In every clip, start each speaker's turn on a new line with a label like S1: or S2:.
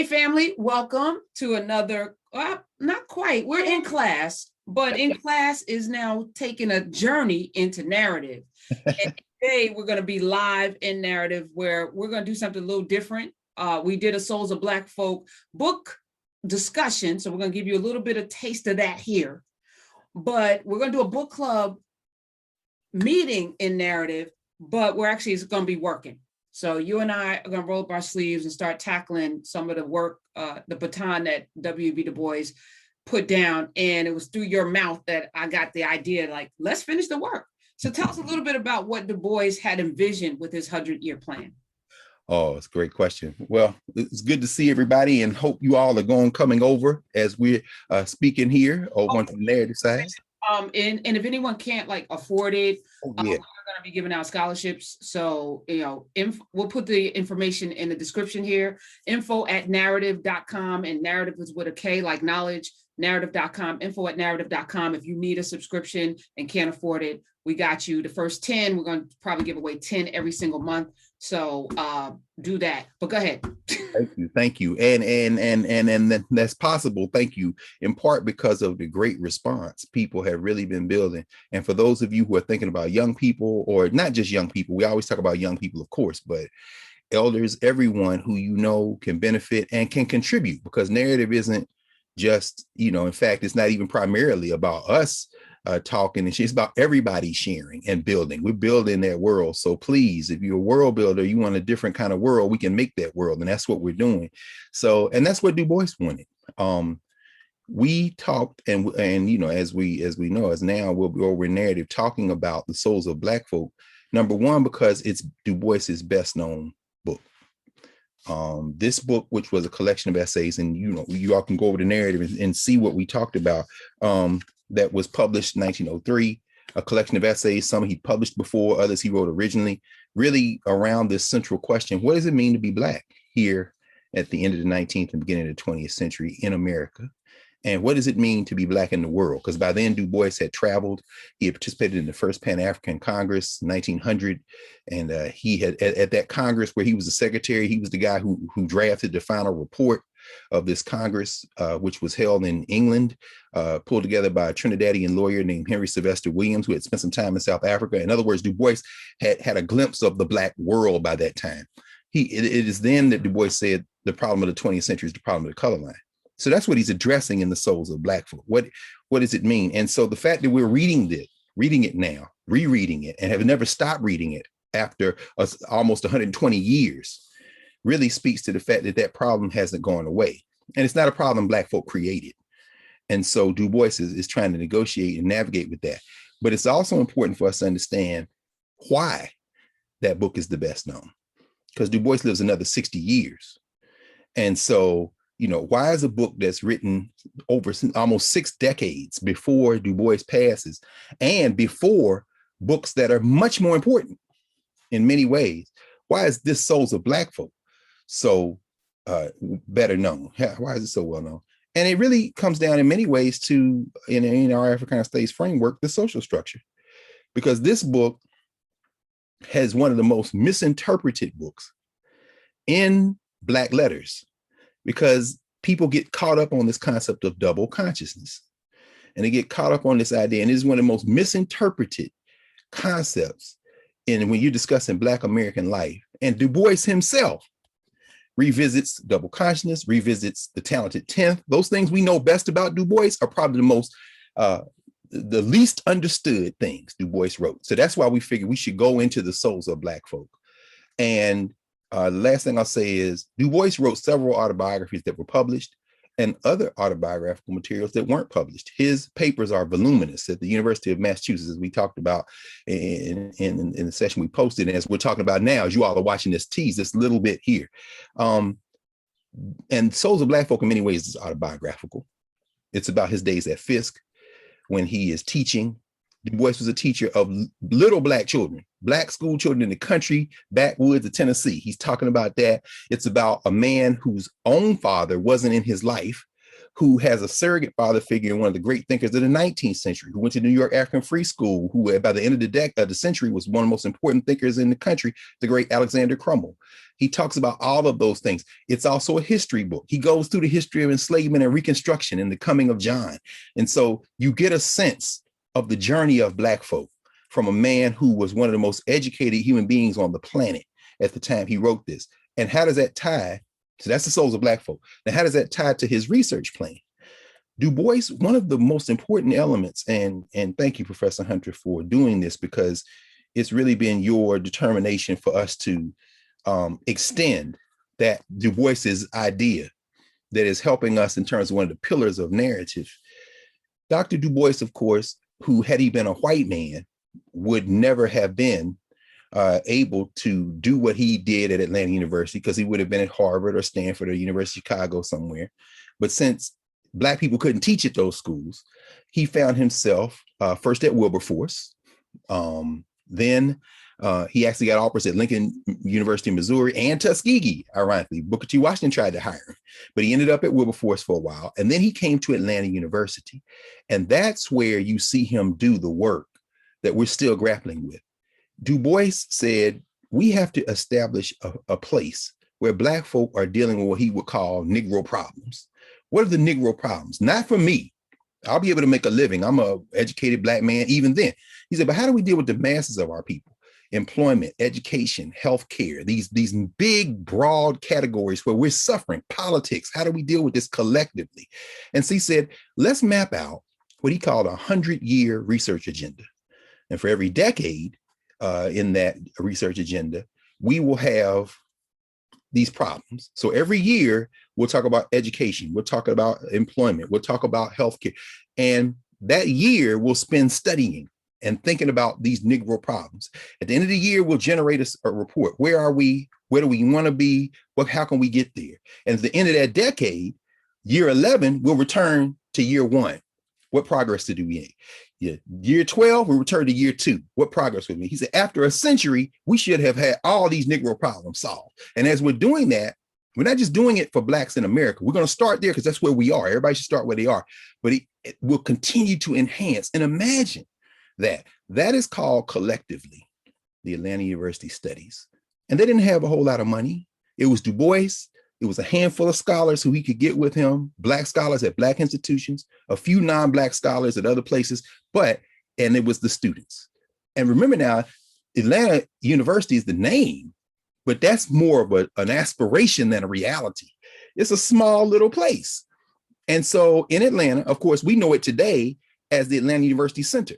S1: family, welcome to another, not quite, we're in class, but in class is now taking a journey into narrative. And today we're going to be live in narrative where we're going to do something a little different. We did a Souls of Black Folk book discussion, so we're going to give you a little bit of taste of that here. But we're going to do a book club meeting in narrative, but we're actually going to be working. So you and I are going to roll up our sleeves and start tackling some of the work, the baton that W.E.B. DuBois put down. And it was through your mouth that I got the idea, like, let's finish the work. So tell us a little bit about what DuBois had envisioned with his 100-year plan.
S2: Oh, it's a great question. Well, it's good to see everybody and hope you all are coming over as we're speaking here over on the narrative side.
S1: And if anyone can't afford it,
S2: we're
S1: going to be giving out scholarships. So, we'll put the information in the description here, info@knarrative.com, and narrative is with a K, like knowledge, narrative.com, info@knarrative.com. If you need a subscription and can't afford it, we got you. The first 10, we're going to probably give away 10 every single month. So do that, but go ahead.
S2: Thank you. And that's possible. Thank you. In part because of the great response people have really been building. And for those of you who are thinking about young people, or not just young people, we always talk about young people, of course, but elders, everyone who can benefit and can contribute, because narrative isn't just, in fact, it's not even primarily about us talking, and it's about everybody sharing and building. We're building that world. So please, if you're a world builder, you want a different kind of world, we can make that world. And that's what we're doing. So, and that's what DuBois wanted. We talked and as we know, as now we'll be over in narrative talking about the souls of Black folk. Number one, because it's DuBois's best known book. This book, which was a collection of essays, and you all can go over the narrative and see what we talked about, that was published in 1903, a collection of essays, some he published before, others he wrote originally, really around this central question: what does it mean to be Black here at the end of the 19th and beginning of the 20th century in America? And what does it mean to be Black in the world? Because by then DuBois had traveled. He had participated in the first Pan-African Congress, 1900. And he had, at that Congress where he was the secretary, he was the guy who drafted the final report of this Congress, which was held in England, pulled together by a Trinidadian lawyer named Henry Sylvester Williams, who had spent some time in South Africa. In other words, DuBois had a glimpse of the Black world by that time. It is then that DuBois said the problem of the 20th century is the problem of the color line. So that's what he's addressing in the Souls of Black folk. What does it mean? And so the fact that we're reading it now, rereading it, and have never stopped reading it after almost 120 years, really speaks to the fact that problem hasn't gone away. And it's not a problem Black folk created. And so DuBois is trying to negotiate and navigate with that. But it's also important for us to understand why that book is the best known, because DuBois lives another 60 years. And so, why is a book that's written over almost 6 decades before DuBois passes, and before books that are much more important in many ways, why is this Souls of Black folk so better known? Why is it so well known? And it really comes down in many ways to, in our Africana Studies framework, the social structure, because this book has one of the most misinterpreted books in Black letters, because people get caught up on this concept of double consciousness, and they get caught up on this idea. And it is one of the most misinterpreted concepts when you're discussing Black American life. And DuBois himself revisits double consciousness, revisits the talented 10th. Those things we know best about DuBois are probably the least understood things DuBois wrote. So that's why we figured we should go into the Souls of Black folk. And the last thing I'll say is DuBois wrote several autobiographies that were published and other autobiographical materials that weren't published. His papers are voluminous at the University of Massachusetts, as we talked about in the session we posted. And as we're talking about now, as you all are watching this tease, this little bit here. And Souls of Black folk in many ways is autobiographical. It's about his days at Fisk when he is teaching. DuBois was a teacher of little Black children, Black school children in the country, backwoods of Tennessee. He's talking about that. It's about a man whose own father wasn't in his life, who has a surrogate father figure in one of the great thinkers of the 19th century, who went to New York African Free School, who by the end of the century was one of the most important thinkers in the country, the great Alexander Crummell. He talks about all of those things. It's also a history book. He goes through the history of enslavement and Reconstruction and the coming of John. And so you get a sense of the journey of Black folk from a man who was one of the most educated human beings on the planet at the time he wrote this. And how does that tie? So that's the souls of Black folk. Now, how does that tie to his research plan? Du Bois, one of the most important elements, and thank you, Professor Hunter, for doing this, because it's really been your determination for us to extend that Du Bois's idea that is helping us in terms of one of the pillars of narrative. Dr. Du Bois, of course, who, had he been a white man, would never have been able to do what he did at Atlanta University, because he would have been at Harvard or Stanford or University of Chicago somewhere. But since Black people couldn't teach at those schools, he found himself first at Wilberforce. Then he actually got offers at Lincoln University, Missouri, and Tuskegee, ironically. Booker T. Washington tried to hire him, but he ended up at Wilberforce for a while. And then he came to Atlanta University. And that's where you see him do the work that we're still grappling with. Du Bois said, we have to establish a place where Black folk are dealing with what he would call Negro problems. What are the Negro problems? Not for me. I'll be able to make a living. I'm an educated Black man even then. He said, but how do we deal with the masses of our people? Employment, education, healthcare, these big, broad categories where we're suffering, politics. How do we deal with this collectively? And so he said, let's map out what he called 100-year research agenda. And for every decade, in that research agenda, we will have these problems. So every year we'll talk about education, we'll talk about employment, we'll talk about healthcare. And that year we'll spend studying and thinking about these Negro problems. At the end of the year, we'll generate a report. Where are we? Where do we want to be? How can we get there? And at the end of that decade, year 11, we'll return to year 1. What progress did we make? Year 12, we'll return to year 2. What progress would we make? He said, after a century, we should have had all these Negro problems solved. And as we're doing that, we're not just doing it for Blacks in America. We're going to start there because that's where we are. Everybody should start where they are. But it will continue to enhance. And imagine that is called collectively the Atlanta University Studies. And they didn't have a whole lot of money. It was Du Bois. It was a handful of scholars who he could get with him, Black scholars at Black institutions, a few non-Black scholars at other places, and it was the students. And remember now, Atlanta University is the name, but that's more of an aspiration than a reality. It's a small little place. And so in Atlanta, of course, we know it today as the Atlanta University Center.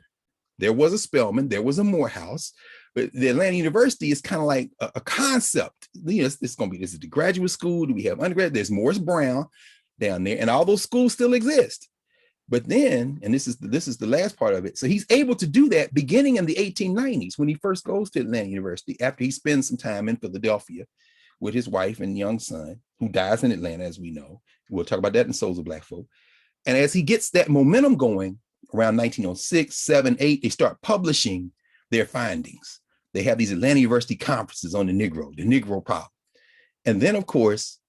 S2: There was a Spelman, there was a Morehouse, but the Atlanta University is kind of like a concept. You know, it's going to be, this is the graduate school. Do we have undergrad? There's Morris Brown down there, and all those schools still exist. But then, and this is the last part of it. So he's able to do that beginning in the 1890s when he first goes to Atlanta University, after he spends some time in Philadelphia with his wife and young son, who dies in Atlanta, as we know. We'll talk about that in Souls of Black Folk. And as he gets that momentum going around 1906, 7, 8, they start publishing their findings. They have these Atlanta University conferences on the Negro problem. And then, of course,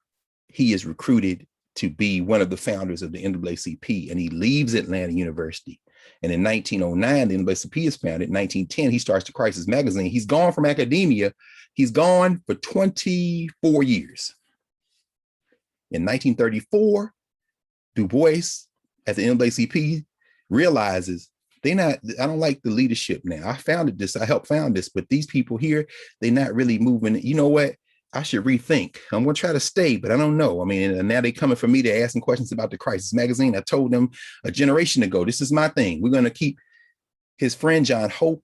S2: he is recruited to be one of the founders of the NAACP, and he leaves Atlanta University. And in 1909, the NAACP is founded. In 1910, he starts the Crisis magazine. He's gone from academia. He's gone for 24 years. In 1934, Du Bois at the NAACP realizes I don't like the leadership now. I helped found this, but these people here, they're not really moving. You know what? I should rethink. I'm going to try to stay, but I don't know. I mean, and now they're coming for me to ask them questions about the Crisis magazine. I told them a generation ago, this is my thing. We're going to keep. His friend John Hope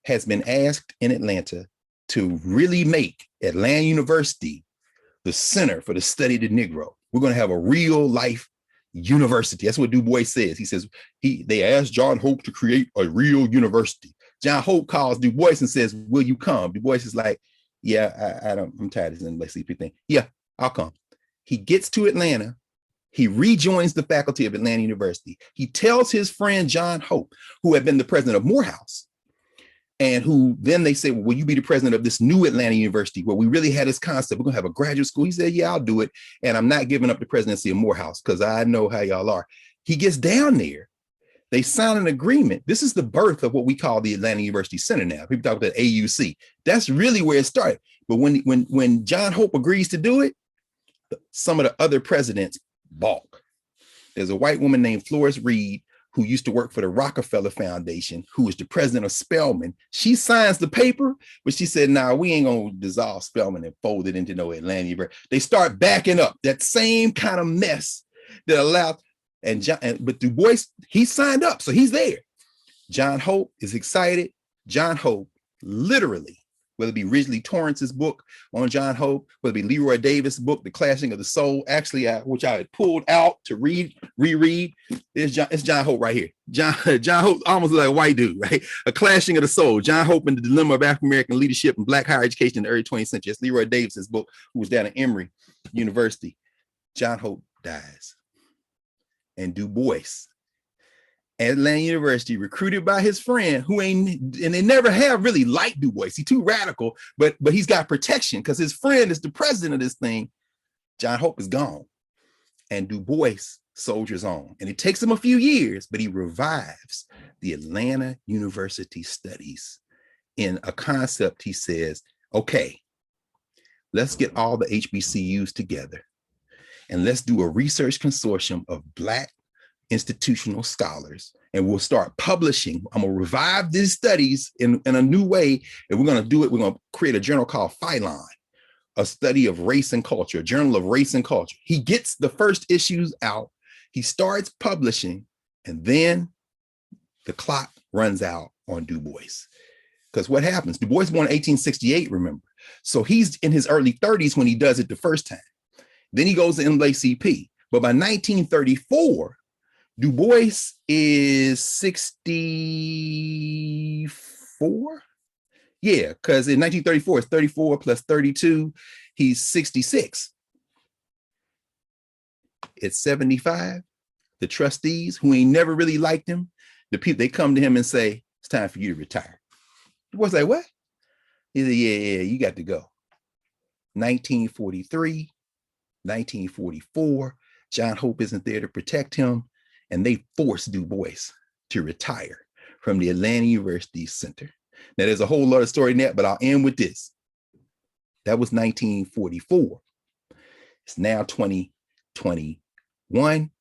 S2: has been asked in Atlanta to really make Atlanta University the center for the study of the Negro. We're going to have a real life university. That's what Du Bois says. He says they asked John Hope to create a real university. John Hope calls Du Bois and says, will you come? Du Bois is like, yeah, I'm tired of this NAACP thing. Yeah, I'll come. He gets to Atlanta. He rejoins the faculty of Atlanta University. He tells his friend John Hope, who had been the president of Morehouse, and who then they say, well, will you be the president of this new Atlanta University where we really had this concept? We're going to have a graduate school. He said, yeah, I'll do it. And I'm not giving up the presidency of Morehouse because I know how y'all are. He gets down there. They sign an agreement. This is the birth of what we call the Atlanta University Center now. People talk about AUC. That's really where it started. But when John Hope agrees to do it, some of the other presidents balk. There's a white woman named Florence Reed who used to work for the Rockefeller Foundation, who was the president of Spelman. She signs the paper, but she said, nah, we ain't gonna dissolve Spelman and fold it into no Atlanta University. They start backing up that same kind of mess that allowed, but Du Bois, he signed up, so he's there. John Hope is excited. John Hope literally, whether it be Ridgely Torrance's book on John Hope, whether it be Leroy Davis' book, The Clashing of the Soul, actually, which I had pulled out to reread, it's John Hope right here. John Hope almost like a white dude, right? A Clashing of the Soul, John Hope and the Dilemma of African-American Leadership and Black Higher Education in the early 20th century. It's Leroy Davis's book, who was down at Emory University. John Hope dies. And Du Bois, Atlanta University, recruited by his friend and they never have really liked Du Bois. He's too radical, but he's got protection because his friend is the president of this thing. John Hope is gone. And Du Bois soldiers on. And it takes him a few years, but he revives the Atlanta University studies in a concept. He says, okay, let's get all the HBCUs together and let's do a research consortium of Black institutional scholars, and we'll start publishing. I'm gonna revive these studies in a new way, and we're gonna do it. We're gonna create a journal called Phylon, a study of race and culture, a journal of race and culture. He gets the first issues out, he starts publishing, and then the clock runs out on Du Bois. Because what happens? Du Bois born in 1868, remember? So he's in his early 30s when he does it the first time. Then he goes to NAACP. But by 1934, Du Bois is 64. Yeah, because in 1934, it's 34 plus 32. He's 66. At 75, the trustees who ain't never really liked him, the people, they come to him and say, it's time for you to retire. Du Bois like, what? He said, yeah, you got to go. 1943, 1944, John Hope isn't there to protect him, and they force Du Bois to retire from the Atlanta University Center. Now, there's a whole lot of story in that, but I'll end with this. That was 1944. It's now 2021.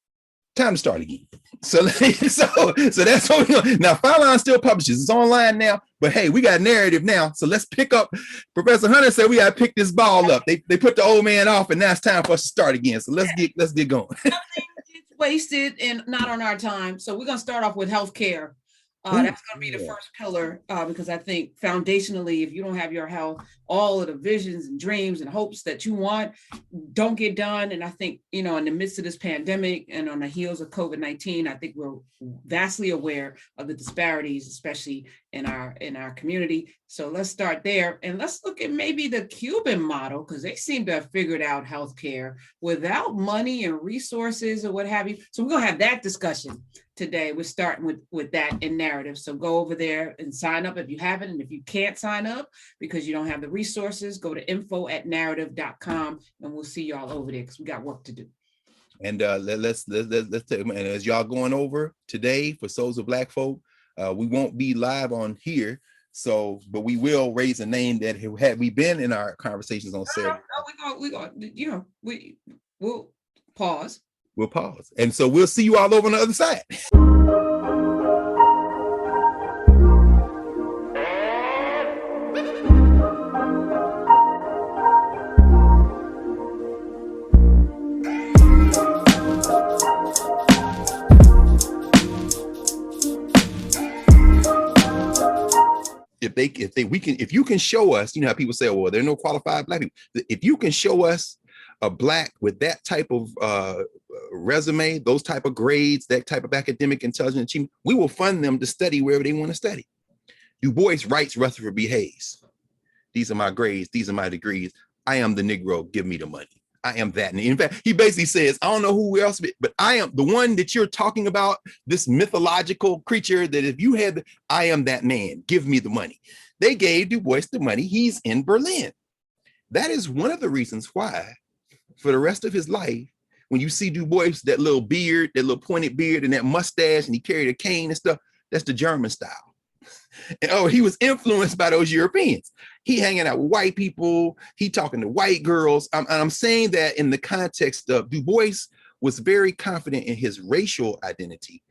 S2: Time to start again. So that's what we're doing. Now, Phylon still publishes. It's online now, but hey, we got Knarrative now. So let's pick up. Professor Hunter said we got to pick this ball up. They put the old man off, and now it's time for us to start again. So let's get going.
S1: Nothing gets wasted and not on our time. So we're going to start off with healthcare. That's going to be the first pillar because I think foundationally, if you don't have your health, all of the visions and dreams and hopes that you want don't get done. And I think, in the midst of this pandemic and on the heels of COVID-19, I think we're vastly aware of the disparities, especially in our community. So let's start there. And let's look at maybe the Cuban model, because they seem to have figured out healthcare without money and resources or what have you. So we're going to have that discussion today. We're starting with that in Knarrative. So go over there and sign up if you haven't. And if you can't sign up because you don't have the resources, go to info@knarrative.com and we'll see y'all over there because we got work to do.
S2: And let's take, and as y'all going over today for Souls of Black Folk, we won't be live on here. So, but we will raise a name that had we been in our conversations on Saturday.
S1: We'll pause.
S2: We'll pause. And so we'll see you all over on the other side. If you can show us, how people say, well, there are no qualified Black people. If you can show us a Black with that type of resume, those type of grades, that type of academic intelligence achievement, we will fund them to study wherever they want to study. Du Bois writes Rutherford B. Hayes. These are my grades. These are my degrees. I am the Negro. Give me the money. I am that. And in fact, he basically says, I don't know who else, but I am the one that you're talking about, this mythological creature that if you had, I am that man, give me the money. They gave DuBois the money. He's in Berlin. That is one of the reasons why, for the rest of his life, when you see DuBois, that little beard, that little pointed beard and that mustache, and he carried a cane and stuff, that's the German style. And he was influenced by those Europeans. He hanging out with white people. He talking to white girls. I'm saying that in the context of DuBois was very confident in his racial identity.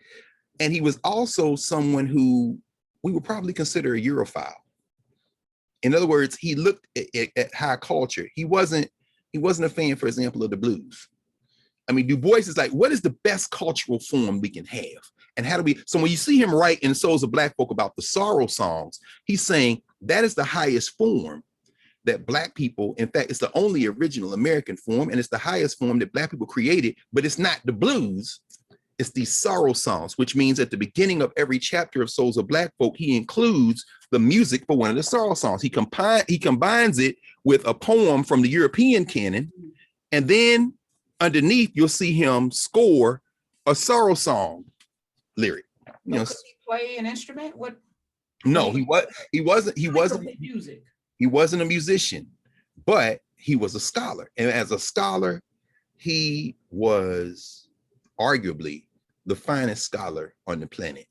S2: And he was also someone who we would probably consider a Europhile. In other words, he looked at high culture. He wasn't a fan, for example, of the blues. I mean, DuBois is like, what is the best cultural form we can have? And how do we, so when you see him write in Souls of Black Folk about the sorrow songs, he's saying that is the highest form that Black people, in fact, it's the only original American form, and it's the highest form that Black people created, but it's not the blues, it's these sorrow songs, which means at the beginning of every chapter of Souls of Black Folk, he includes the music for one of the sorrow songs. He combines it with a poem from the European canon, and then underneath you'll see him score a sorrow song lyric. You know,
S1: does he play an instrument? What?
S2: No, he wasn't
S1: music.
S2: He wasn't a musician, but he was a scholar. And as a scholar, he was arguably the finest scholar on the planet.